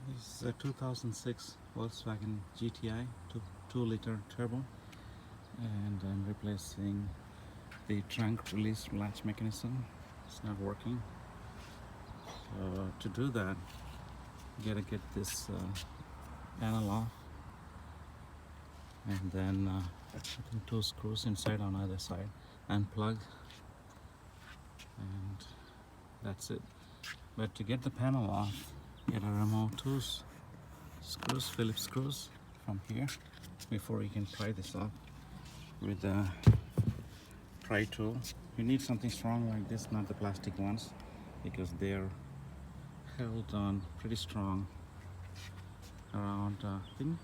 This is a 2006 Volkswagen GTI 2-liter turbo, and I'm replacing the trunk release latch mechanism. It's not working. So to do that, you gotta get this panel off, and then I think 2 screws inside on either side, unplug, and that's it. But to get the panel off, you gotta remove 2 screws, Phillips screws, from here before you can pry this off with a pry tool. You need something strong like this, not the plastic ones, because they're held on pretty strong around I think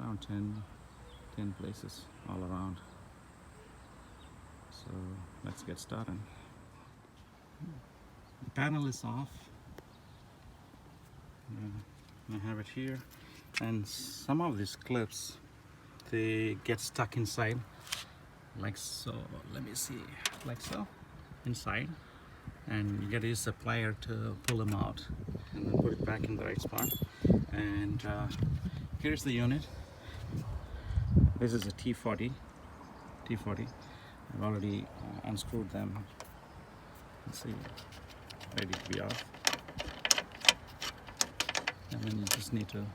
around 10 places all around. So let's get started. The panel is off. I have it here, and some of these clips, they get stuck inside like so. Let me see, like so, inside, and you gotta use a plier to pull them out and then put it back in the right spot. And here's the unit. This is a T40. I've already unscrewed them. Let's see, ready to be off. And then you just need to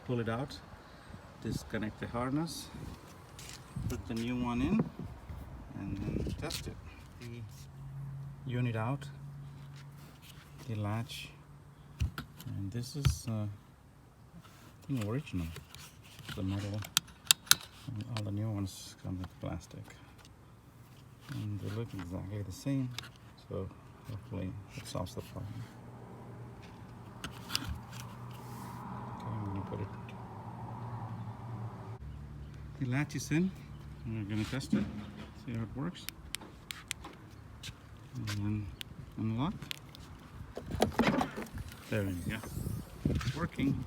pull it out, disconnect the harness, put the new one in, and then test it. The unit out, the latch, and this is I think original. The metal, all the new ones come with plastic, and they look exactly the same. So hopefully it solves the problem. Put it. The latch is in, and we're going to test it, see how it works, and then unlock. There we go. It's working.